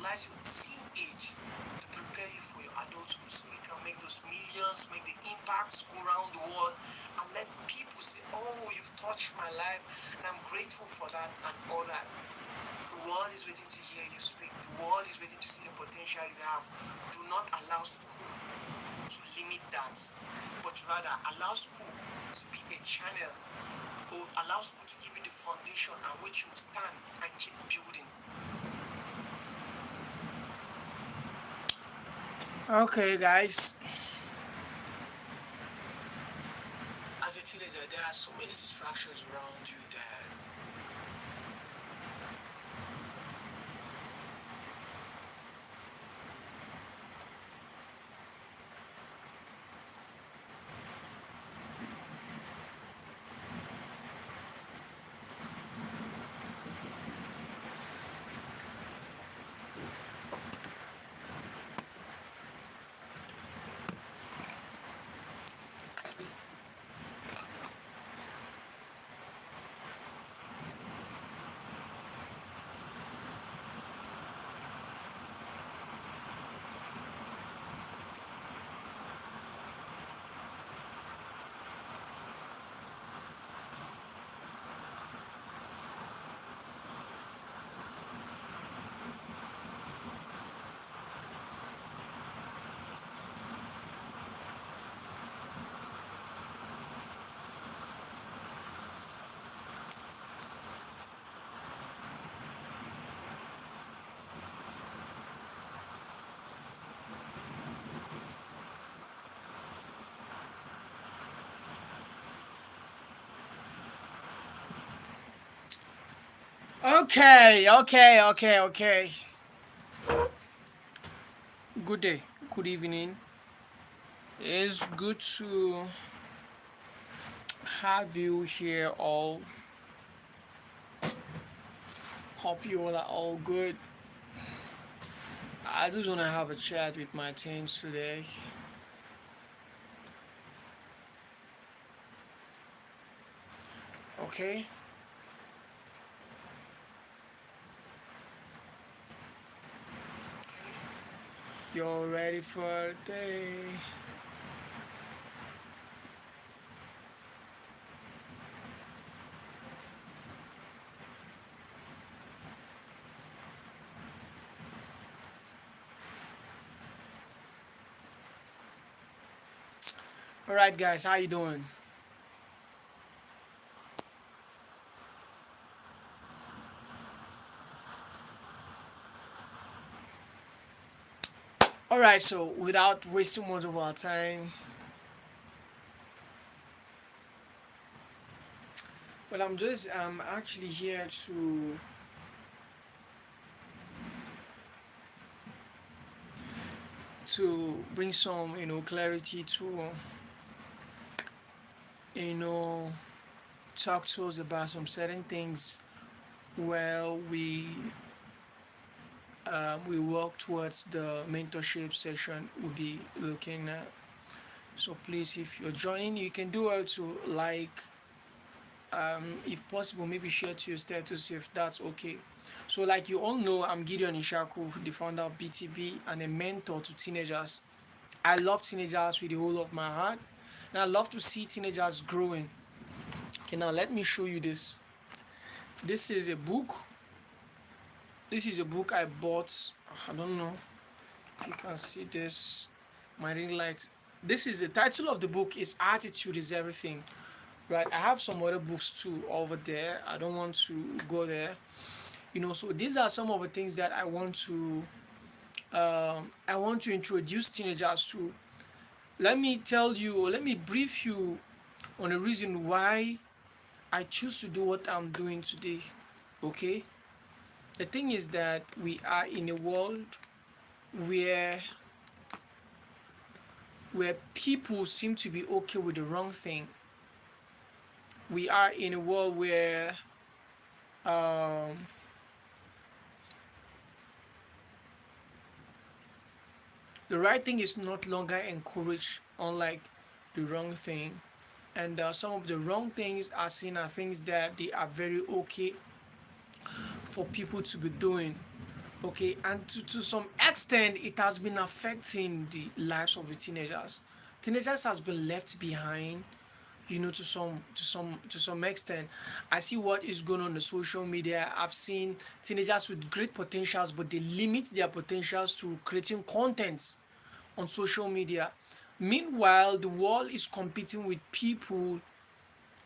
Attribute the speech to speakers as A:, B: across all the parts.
A: utilize your teenage to prepare you for your adulthood so you can make those millions, make the impacts go around the world, and let people say, oh, you've touched my life, and I'm grateful for that and all that. The world is waiting to hear you speak. The world is waiting to see the potential you have. Do not allow school to limit that, but rather allow school to be a channel, or allow school to give you the foundation on which you will stand and keep building.
B: Okay, guys.
A: As a teenager, there are so many distractions around you that
B: Okay. Good day, good evening. It's good to have you here all. Hope you all are all good. I just want to have a chat with my teams today. Okay? You're ready for the day. All right, guys, how you doing? All right, so without wasting more of our time, well, I'm actually here to bring some clarity to you know talk to us about some certain things. Well, we work towards the mentorship session we'll be looking at. So please, if you're joining, you can do well to like, if possible, maybe share to your status if that's okay. So, like you all know, I'm Gideon Ishaku, the founder of BTB and a mentor to teenagers. I love teenagers with the whole of my heart, and I love to see teenagers growing. Okay, now let me show you this. This is a book. This is a book I bought. I don't know if you can see this. My ring light. This is the title of the book is Attitude is Everything. Right. I have some other books too over there. I don't want to go there. So these are some of the things that I want to introduce teenagers to. Let me tell you, or let me brief you on the reason why I choose to do what I'm doing today. Okay. The thing is that we are in a world where people seem to be okay with the wrong thing. We are in a world where um, the right thing is not longer encouraged, unlike the wrong thing. And some of the wrong things are seen as things that they are very okay for people to be doing. Okay, and to some extent, it has been affecting the lives of the teenagers. Teenagers has been left behind, to some extent. I see what is going on the social media. I've seen teenagers with great potentials, but they limit their potentials to creating content on social media. Meanwhile, the world is competing with people,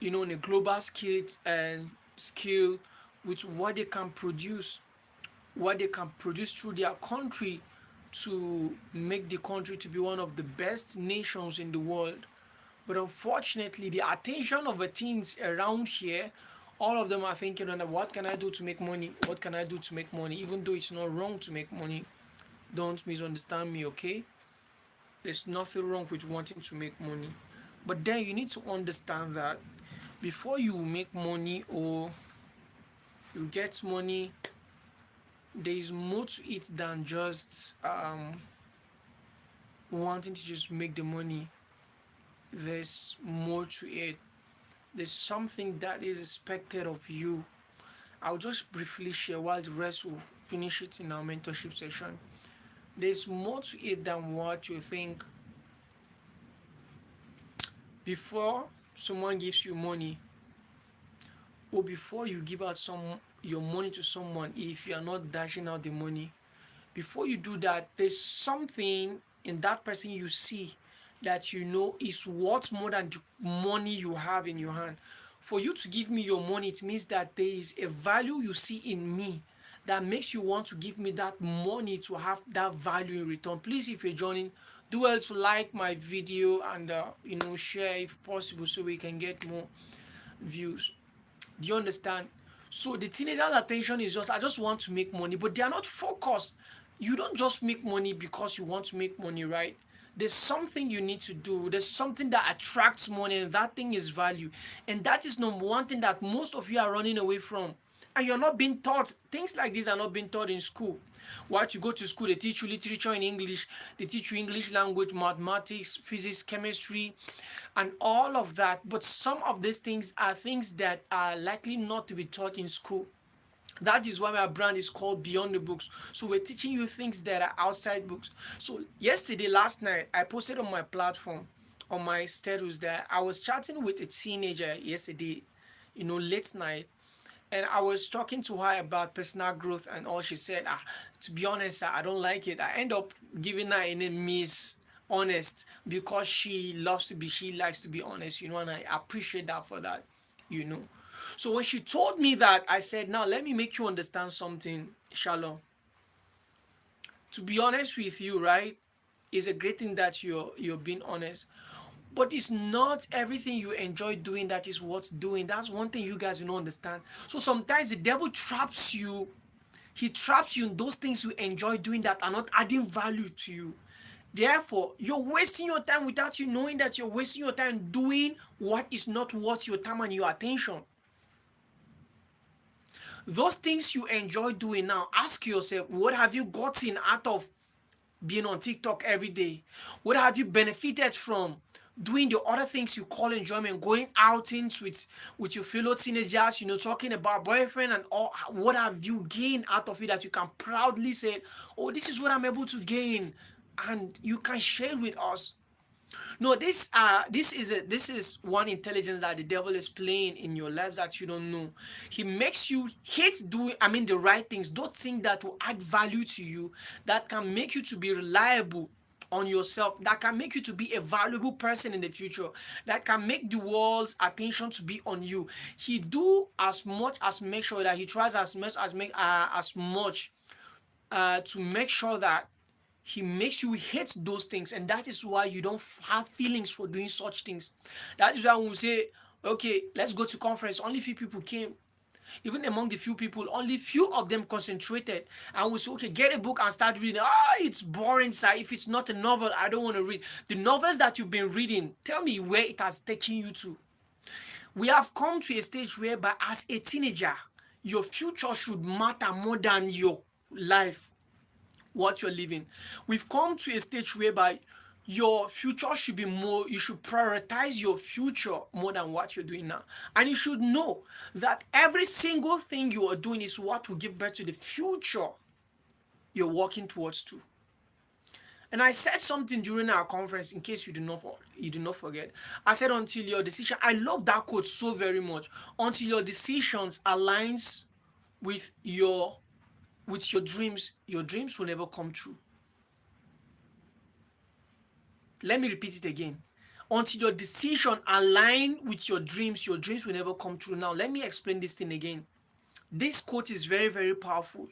B: on a global scale with what they can produce through their country to make the country to be one of the best nations in the world. But unfortunately, the attention of the teens around here, all of them are thinking, what can I do to make money? What can I do to make money? Even though it's not wrong to make money, don't misunderstand me, okay? There's nothing wrong with wanting to make money. But then you need to understand that before you make money or you get money, there is more to it than just wanting to just make the money. There's more to it. There's something that is expected of you. I'll just briefly share while the rest will finish it in our mentorship session. There's more to it than what you think. Before someone gives you money, or before you give out your money to someone, if you are not dashing out the money, before you do that, there's something in that person you see that is worth more than the money you have in your hand. For you to give me your money, it means that there is a value you see in me that makes you want to give me that money to have that value in return. Please, if you're joining, do well to like my video and share if possible so we can get more views. Do you understand? So the teenager's attention is just, I just want to make money, but they are not focused. You don't just make money because you want to make money, right? There's something you need to do. There's something that attracts money, and that thing is value. And that is number one thing that most of you are running away from. And you're not being taught. Things like this are not being taught in school. Once you go to school, they teach you literature in English, they teach you English language, mathematics, physics, chemistry, and all of that. But some of these things are things that are likely not to be taught in school. That is why my brand is called Beyond the Books. So we're teaching you things that are outside books. So yesterday, last night, I posted on my platform, on my status, that I was chatting with a teenager yesterday, late night, and I was talking to her about personal growth and all. She said, to be honest, I don't like it. I end up giving her a name, Miss Honest, because she likes to be honest, and I appreciate that for that, you know. So when she told me that, I said, now let me make you understand something, Shalom. To be honest with you, right, is a great thing that you're being honest. But it's not everything you enjoy doing that is worth doing. That's one thing you guys will not understand. So sometimes the devil traps you. He traps you in those things you enjoy doing that are not adding value to you. Therefore, you're wasting your time without you knowing that you're wasting your time doing what is not worth your time and your attention. Those things you enjoy doing now, ask yourself, what have you gotten out of being on TikTok every day? What have you benefited from doing the other things you call enjoyment, going outings with your fellow teenagers, talking about boyfriend and all? What have you gained out of it that you can proudly say, oh, this is what I'm able to gain, and you can share with us? No, this is one intelligence that the devil is playing in your lives that you don't know. He makes you hate doing, the right things. Don't think that will add value to you, that can make you to be reliable on yourself, that can make you to be a valuable person in the future, that can make the world's attention to be on you. He do as much as make sure that he tries as much to make sure that he makes you hate those things, and that is why you don't have feelings for doing such things. That is why when we say, okay, let's go to conference, only few people came. Even among the few people, only few of them concentrated, and we say, okay, get a book and start reading. It's boring, sir. If it's not a novel, I don't want to read. The novels that you've been reading, tell me where it has taken you to. We have come to a stage whereby, as a teenager, your future should matter more than your life, what you're living. We've come to a stage whereby your future should be more, you should prioritize your future more than what you're doing now. And you should know that every single thing you are doing is what will give birth to the future you're working towards to. And I said something during our conference, in case you do not forget. I said until your decision. I love that quote so very much. Until your decisions aligns with your dreams, your dreams will never come true. Let me repeat it again. Until your decision align with your dreams will never come true. Now let me explain this thing again. This quote is very, very powerful.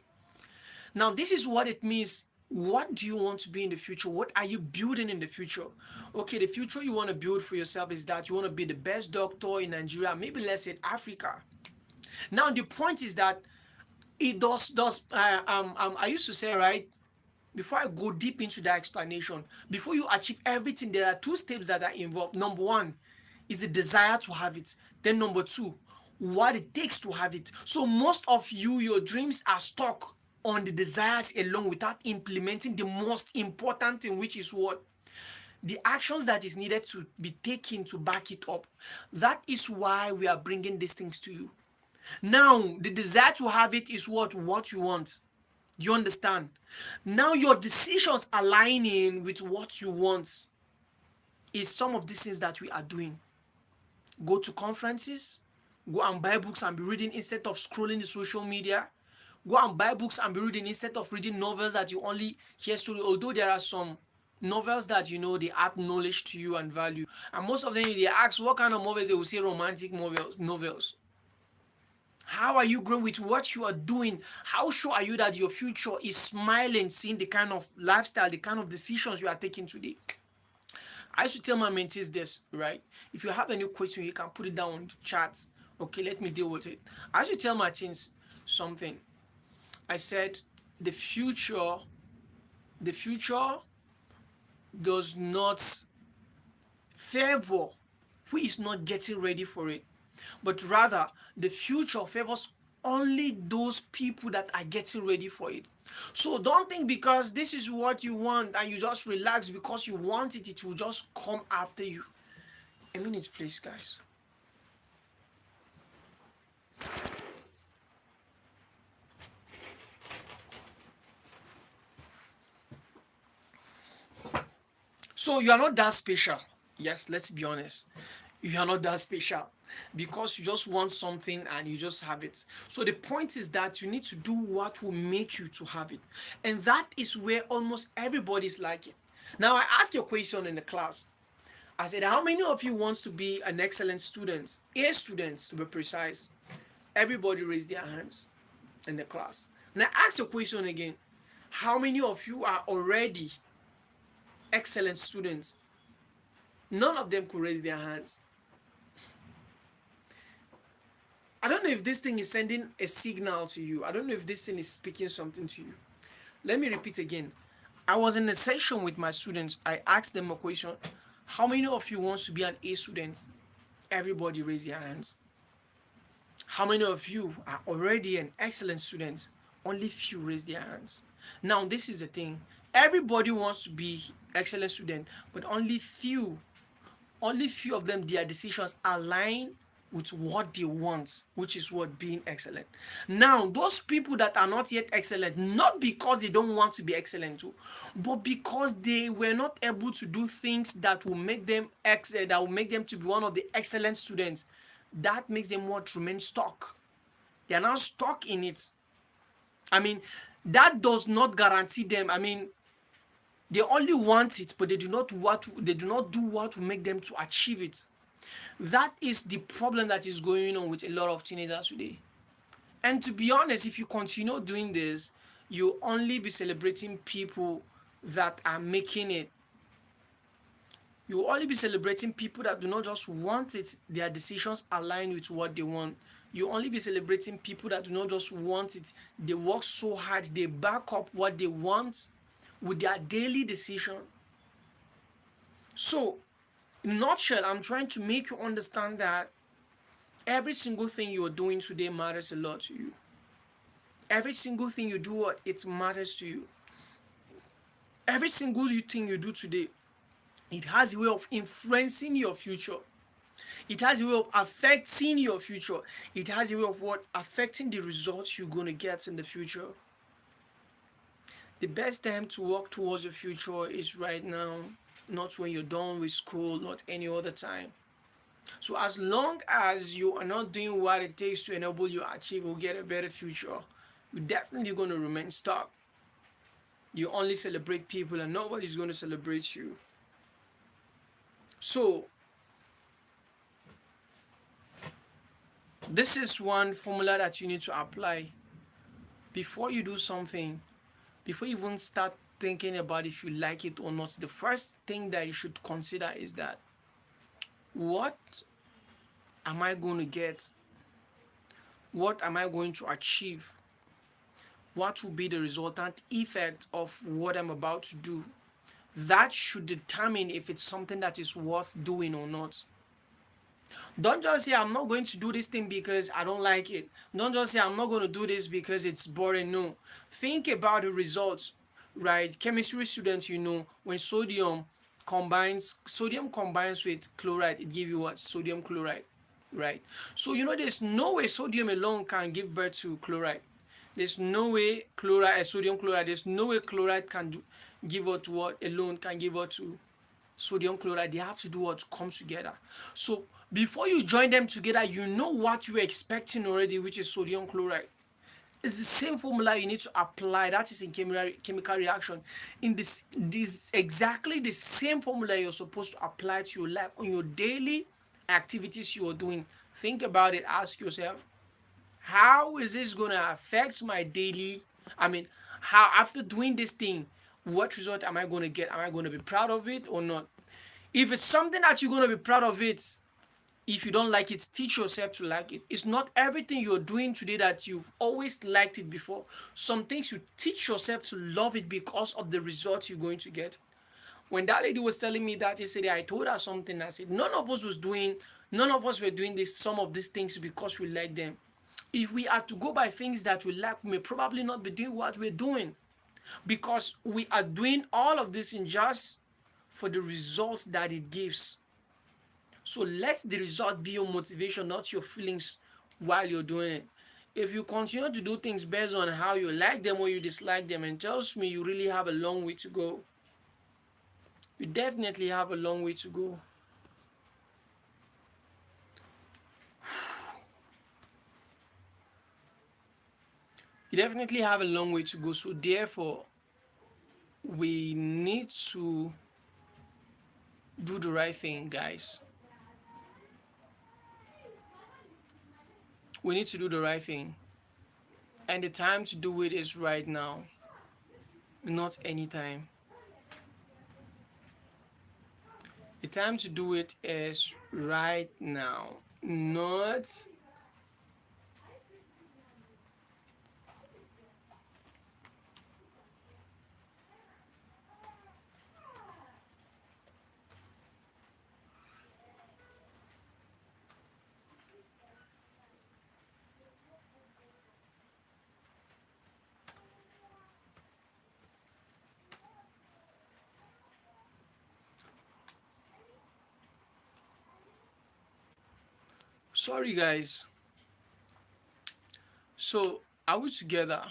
B: Now, this is what it means. What do you want to be in the future? What are you building in the future? Okay, the future you want to build for yourself is that you want to be the best doctor in Nigeria, maybe let's say Africa. Now, the point is that it I used to say, right, before I go deep into that explanation, before you achieve everything, there are two steps that are involved. Number one is the desire to have it. Then number two, what it takes to have it. So most of your dreams are stuck on the desires alone without implementing the most important thing, which is what? The actions that is needed to be taken to back it up. That is why we are bringing these things to you. Now, the desire to have it is what you want. Do you understand? Now your decisions aligning with what you want is some of these things that we are doing. Go to conferences, go and buy books and be reading instead of scrolling the social media. Go and buy books and be reading instead of reading novels that you only hear story. Although there are some novels that they add knowledge to you and value. And most of them, they ask what kind of novels, they will say romantic novels. How are you growing with what you are doing? How sure are you that your future is smiling, seeing the kind of lifestyle, the kind of decisions you are taking today? I used to tell my mentees this, right? If you have any question, you can put it down on the chat. Okay, let me deal with it. I used to tell my teens something. I said, the future does not favor who is not getting ready for it, but rather the future favors only those people that are getting ready for it. So don't think because this is what you want and you just relax because you want it, it will just come after you. A minute, please, guys. So you are not that special. Yes, let's be honest. You are not that special because you just want something and you just have it. So the point is that you need to do what will make you to have it. And that is where almost everybody is lacking. Now I asked you a question in the class. I said, how many of you wants to be an excellent student? A student to be precise. Everybody raised their hands in the class. And I asked a question again. How many of you are already excellent students? None of them could raise their hands. I don't know if this thing is sending a signal to you. I don't know if this thing is speaking something to you. Let me repeat again. I was in a session with my students. I asked them a question. How many of you wants to be an A student? Everybody raise their hands. How many of you are already an excellent student? Only few raise their hands. Now, this is the thing. Everybody wants to be excellent student, but only few of them, their decisions align with what they want, which is what being excellent. Now, those people that are not yet excellent, not because they don't want to be excellent too, but because they were not able to do things that will make them that will make them to be one of the excellent students, that makes them remain stuck. They are now stuck in it. I mean, that does not guarantee them. I mean, they only want it, but they do not do what will make them to achieve it. That is the problem that is going on with a lot of teenagers today. And to be honest, if you continue doing this, you'll only be celebrating people that are making it. You'll only be celebrating people that do not just want it, their decisions align with what they want. You'll only be celebrating people that do not just want it, they work so hard, they back up what they want with their daily decision. So, in a nutshell, I'm trying to make you understand that every single thing you're doing today matters a lot to you. Every single thing you do, it matters to you. Every single thing you do today, it has a way of influencing your future. It has a way of affecting your future. It has a way of affecting the results you're going to get in the future. The best time to work towards your future is right now, not when you're done with school, not any other time. So as long as you are not doing what it takes to enable you to achieve or get a better future, you're definitely going to remain stuck. You only celebrate people and nobody's going to celebrate you. So this is one formula that you need to apply before you do something. Before you even start thinking about if you like it or not, the first thing that you should consider is that what am I going to get? What am I going to achieve? What will be the resultant effect of what I'm about to do? That should determine if it's something that is worth doing or not. Don't just say I'm not going to do this thing because I don't like it. Don't just say I'm not going to do this because it's boring. No. Think about the results, right? Chemistry students, when sodium combines with chloride, it gives you what? Sodium chloride, right? So there's no way sodium alone can give birth to chloride. There's no way sodium chloride, there's no way chloride give out to what alone can give out to sodium chloride. They have to do what? Come together. So before you join them together, you know what you're expecting already, which is sodium chloride. It's the same formula you need to apply. That is in chemical reaction. In this exactly the same formula you're supposed to apply to your life on your daily activities you are doing. Think about it. Ask yourself, how is this going to affect my daily? I mean, how after doing this thing, what result am I going to get? Am I going to be proud of it or not? If it's something that you're going to be proud of it, if you don't like it, teach yourself to like it. It's not everything you're doing today that you've always liked it before. Some things you teach yourself to love it because of the results you're going to get. When that lady was telling me that yesterday, I told her something. I said, none of us were doing some of these things because we like them. If we are to go by things that we like, we may probably not be doing what we're doing because we are doing all of this in just for the results that it gives. So let the result be your motivation, not your feelings while you're doing it. If you continue to do things based on how you like them or you dislike them, and tells me you really have a long way to go. You definitely have a long way to go. You definitely have a long way to go. So therefore, we need to do the right thing, guys. We need to do the right thing. And the time to do it is right now, not anytime. The time to do it is right now, not. Sorry, guys. So, are we together?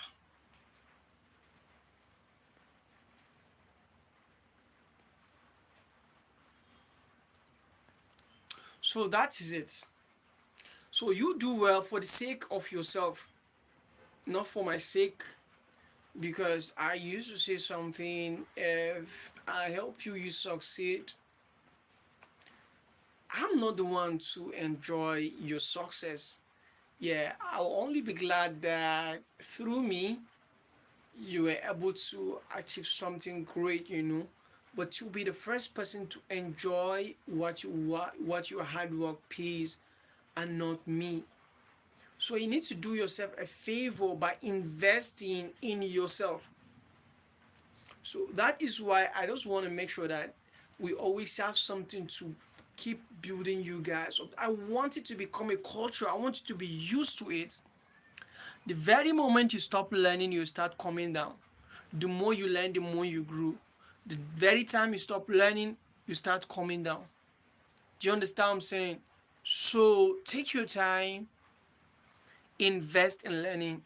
B: So, that is it. So, you do well for the sake of yourself, not for my sake, because I used to say something, if I help you, you succeed. I'm not the one to enjoy your success. Yeah, I'll only be glad that through me, you were able to achieve something great. But you'll be the first person to enjoy what your hard work pays, and not me. So you need to do yourself a favor by investing in yourself. So that is why I just want to make sure that we always have something to keep building you guys up. I want it to become a culture. I want you to be used to it. The very moment you stop learning, you start coming down. The more you learn, the more you grow. The very time you stop learning, you start coming down. Do you understand what I'm saying? So take your time, invest in learning,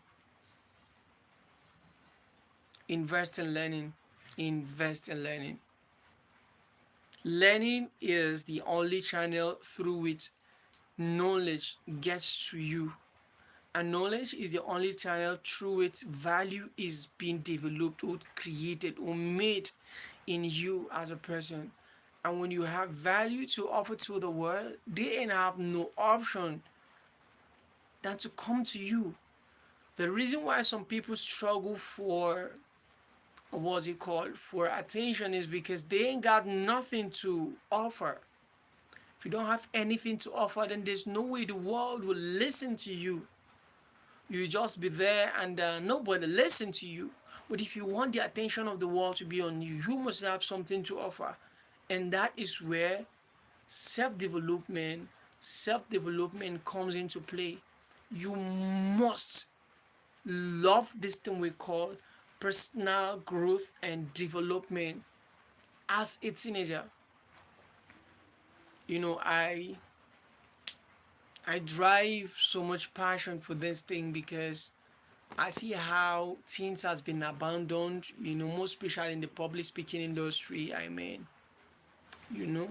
B: invest in learning. Invest in learning. Learning is the only channel through which knowledge gets to you, and knowledge is the only channel through which value is being developed or created or made in you as a person. And when you have value to offer to the world, they ain't have no option than to come to you. The reason why some people struggle for what's it called for attention is because they ain't got nothing to offer. If you don't have anything to offer, then there's no way the world will listen to you. You just be there and nobody listen to you. But if you want the attention of the world to be on you, you must have something to offer. And that is where self-development self-development comes into play. You must love this thing we call personal growth and development as a teenager. You know, I drive so much passion for this thing because I see how teens has been abandoned, most especially in the public speaking industry. I mean, you know,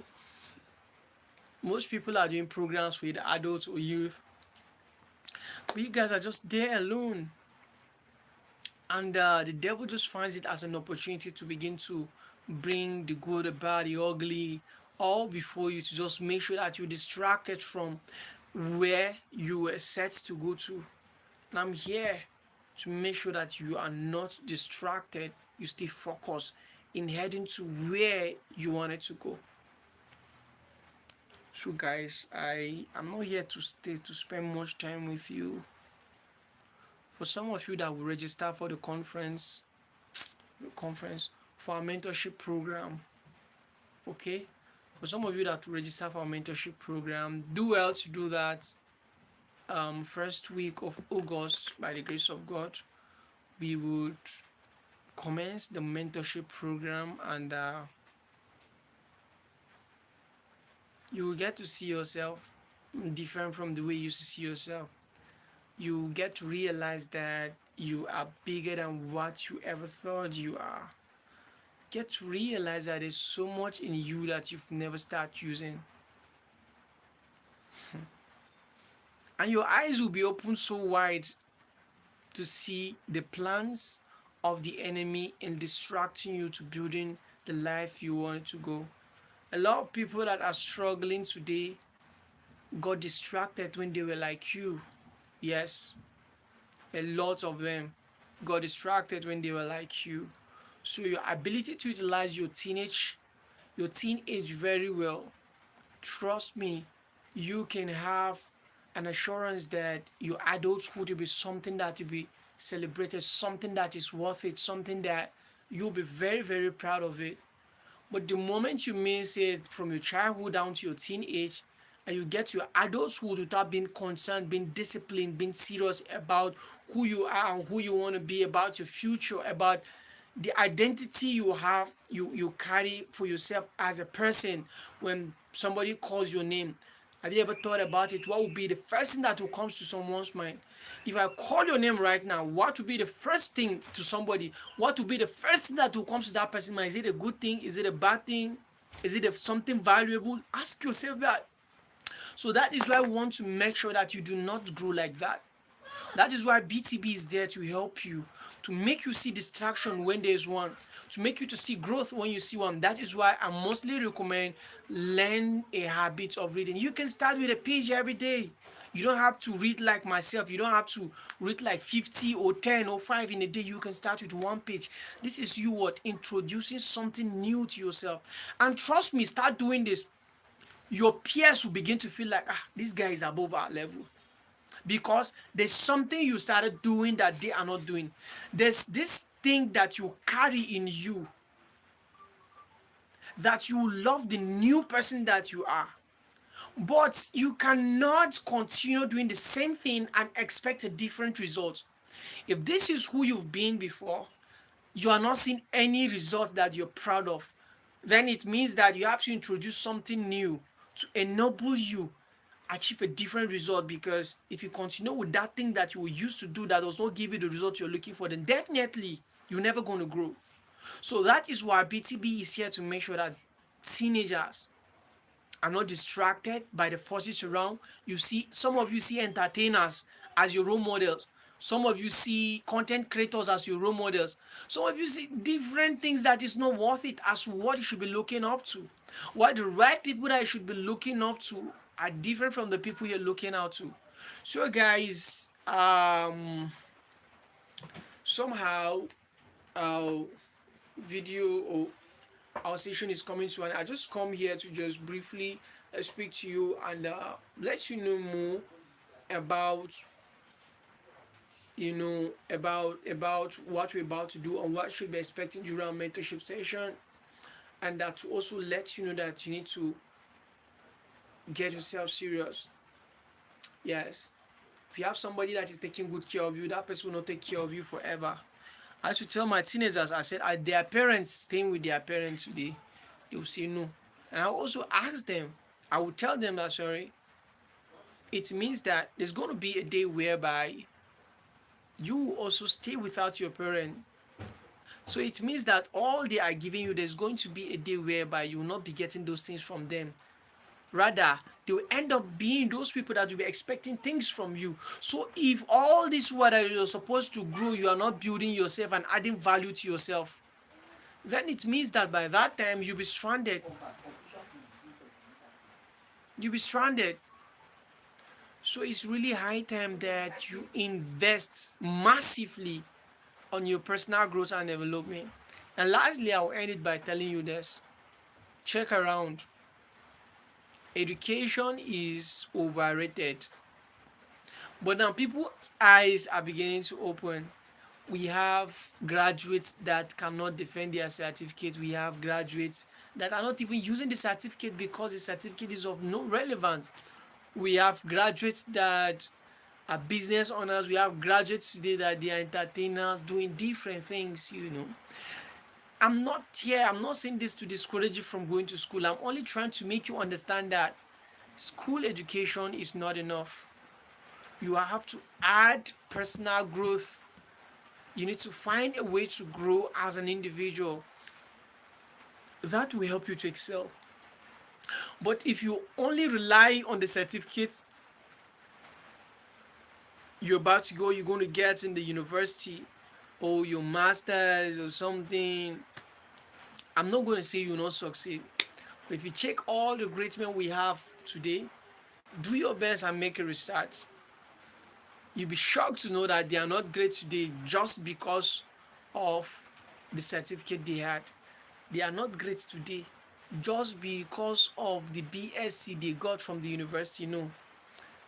B: most people are doing programs with adults or youth, but you guys are just there alone. And the devil just finds it as an opportunity to begin to bring the good, the bad, the ugly, all before you to just make sure that you're distracted from where you were set to go to. And I'm here to make sure that you are not distracted, you stay focused in heading to where you wanted to go. So guys, I'm not here to stay to spend much time with you. For some of you that will register for the conference for our mentorship program, okay? For some of you that will register for our mentorship program, do well to do that. First week of August, by the grace of God, we would commence the mentorship program, and you will get to see yourself different from the way you used to see yourself. You get to realize that you are bigger than what you ever thought you are. Get to realize that there's so much in you that you've never started using. And your eyes will be open so wide to see the plans of the enemy in distracting you to building the life you want to go. A lot of people that are struggling today got distracted when they were like you. Yes, a lot of them got distracted when they were like you. So your ability to utilize your teenage very well, trust me, you can have an assurance that your adulthood will be something that will be celebrated, something that is worth it, something that you'll be very, very proud of it. But the moment you miss it from your childhood down to your teenage, and you get to your adulthood without being concerned, being disciplined, being serious about who you are and who you want to be, about your future, about the identity you carry for yourself as a person. When somebody calls your name, have you ever thought about it? What would be the first thing that will come to someone's mind? If I call your name right now, what would be the first thing to somebody? What would be the first thing that will come to that person's mind? Is it a good thing? Is it a bad thing? Is it something valuable? Ask yourself that. So that is why we want to make sure that you do not grow like that. That is why BTB is there to help you, to make you see distraction when there is one, to make you to see growth when you see one. That is why I mostly recommend learn a habit of reading. You can start with a page every day. You don't have to read like myself. You don't have to read like 50 or 10 or 5 in a day. You can start with one page. This is you introducing something new to yourself. And trust me, start doing this. Your peers will begin to feel like, this guy is above our level. Because there's something you started doing that they are not doing. There's this thing that you carry in you, that you love the new person that you are. But you cannot continue doing the same thing and expect a different result. If this is who you've been before, you are not seeing any results that you're proud of, then it means that you have to introduce something new to enable you achieve a different result. Because if you continue with that thing that you used to do that does not give you the result you're looking for, then definitely you're never going to grow. So that is why BTB is here to make sure that teenagers are not distracted by the forces around. You see, some of you see entertainers as your role models. Some of you see content creators as your role models. Some of you see different things that is not worth it as what you should be looking up to. Why the right people that you should be looking up to are different from the people you're looking out to. So guys, somehow our video or our session is coming to an. I just come here to just briefly speak to you and let you know more about about what we're about to do and what you should be expecting during our mentorship session, and that to also let you know that you need to get yourself serious. Yes, if you have somebody that is taking good care of you, that person will not take care of you forever. I used to tell my teenagers, I said, are their parents staying with their parents today? They will say no. And I also ask them, I will tell them that, sorry, it means that there's going to be a day whereby you will also stay without your parent. So it means that all they are giving you, there's going to be a day whereby you will not be getting those things from them. Rather, they will end up being those people that will be expecting things from you. So if all this what you're supposed to grow, you are not building yourself and adding value to yourself, then it means that by that time you'll be stranded. You'll be stranded. So it's really high time that you invest massively on your personal growth and development. And lastly, I'll end it by telling you this. Check around. Education is overrated. But now people's eyes are beginning to open. We have graduates that cannot defend their certificate. We have graduates that are not even using the certificate because the certificate is of no relevance. We have graduates that are business owners. We have graduates today that they are entertainers doing different things. I'm not saying this to discourage you from going to school. I'm only trying to make you understand that school education is not enough. You have to add personal growth. You need to find a way to grow as an individual. That will help you to excel. But if you only rely on the certificate you're about to go, you're going to get in the university or your master's or something, I'm not going to say you'll not succeed. But if you check all the great men we have today, do your best and make a research. You'll be shocked to know that they are not great today just because of the certificate they had. They are not great today just because of the BSc they got from the university. No,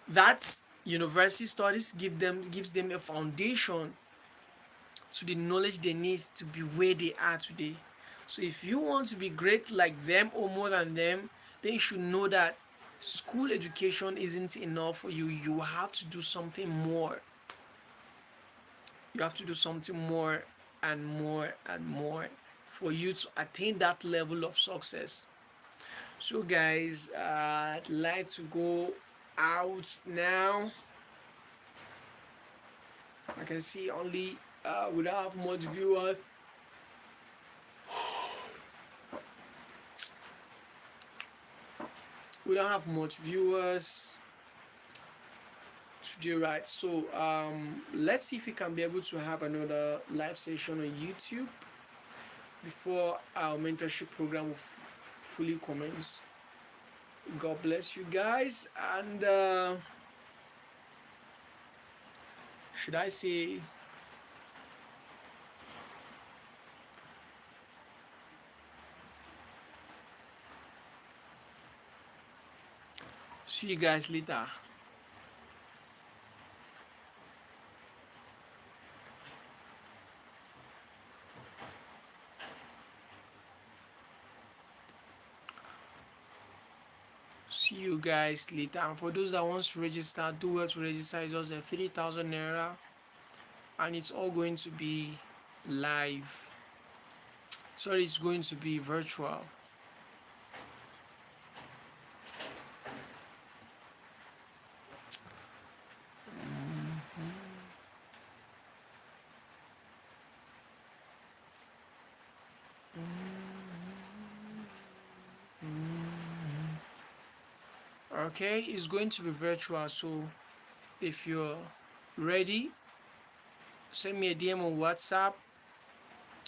B: that university studies gives them a foundation to the knowledge they need to be where they are today. So if you want to be great like them or more than them, then you should know that school education isn't enough for you. You have to do something more. You have to do something more and more and more for you to attain that level of success. So guys, I'd like to go out now. I can see only we don't have much viewers. We don't have much viewers today, right? So let's see if we can be able to have another live session on YouTube before our mentorship program will fully commence. God bless you guys, and should I say see you guys later. See you guys later. And for those that wants to register, do well to register. It's just a 3,000 naira, and it's all going to be live. Sorry, it's going to be virtual. Okay, it's going to be virtual. So if you're ready, send me a DM on WhatsApp,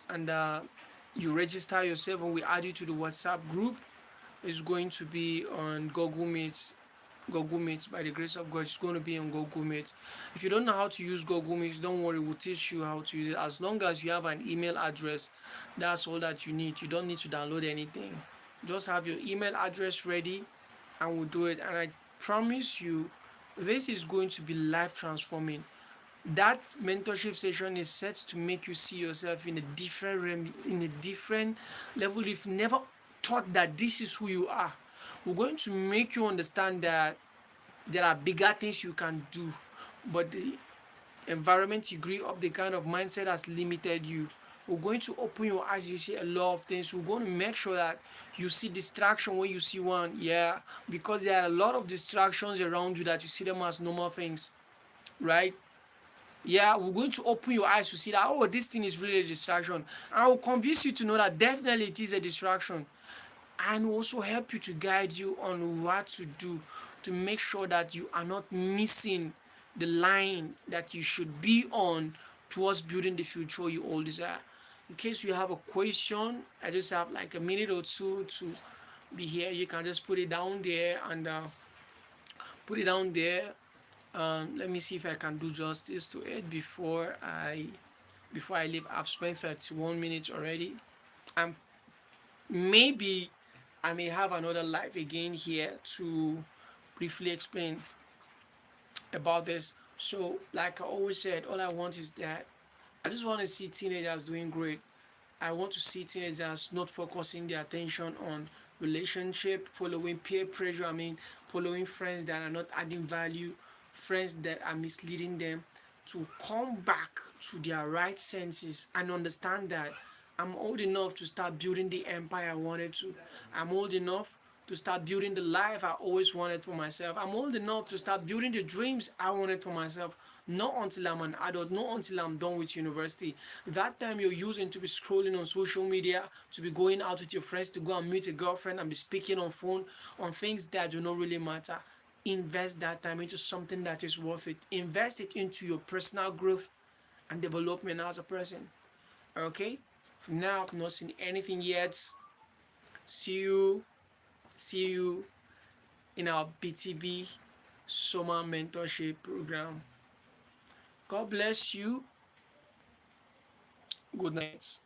B: and you register yourself, and we add you to the WhatsApp group. It's going to be on Google Meet. Google Meet, by the grace of God, it's going to be on Google Meet. If you don't know how to use Google Meet, don't worry, we'll teach you how to use it. As long as you have an email address, that's all that you need. You don't need to download anything. Just have your email address ready, and we'll do it. And I promise you, this is going to be life transforming. That mentorship session is set to make you see yourself in a different realm, in a different level. You've never thought that this is who you are. We're going to make you understand that there are bigger things you can do, but the environment you grew up, the kind of mindset has limited you. We're going to open your eyes. You see a lot of things. We're going to make sure that you see distraction when you see one. Yeah, because there are a lot of distractions around you that you see them as normal things, right? Yeah, we're going to open your eyes to see that, oh, this thing is really a distraction. I will convince you to know that definitely it is a distraction, and also help you to guide you on what to do to make sure that you are not missing the line that you should be on towards building the future you all desire. In case you have a question, I just have like a minute or two to be here. You can just put it down there, and put it down there. Let me see if I can do justice to it before I leave. I've spent 31 minutes already, and maybe I may have another live again here to briefly explain about this. So, like I always said, all I want is that I just want to see teenagers doing great. I want to see teenagers not focusing their attention on relationship, following peer pressure. I mean, following friends that are not adding value, friends that are misleading them, to come back to their right senses and understand that I'm old enough to start building the empire I wanted to. I'm old enough to start building the life I always wanted for myself. I'm old enough to start building the dreams I wanted for myself. Not until I'm an adult, not until I'm done with university. That time you're using to be scrolling on social media, to be going out with your friends, to go and meet a girlfriend and be speaking on phone on things that do not really matter. Invest that time into something that is worth it. Invest it into your personal growth and development as a person. Okay? For now, I've not seen anything yet. See you. See you in our BTB Summer Mentorship Program. God bless you. Good night.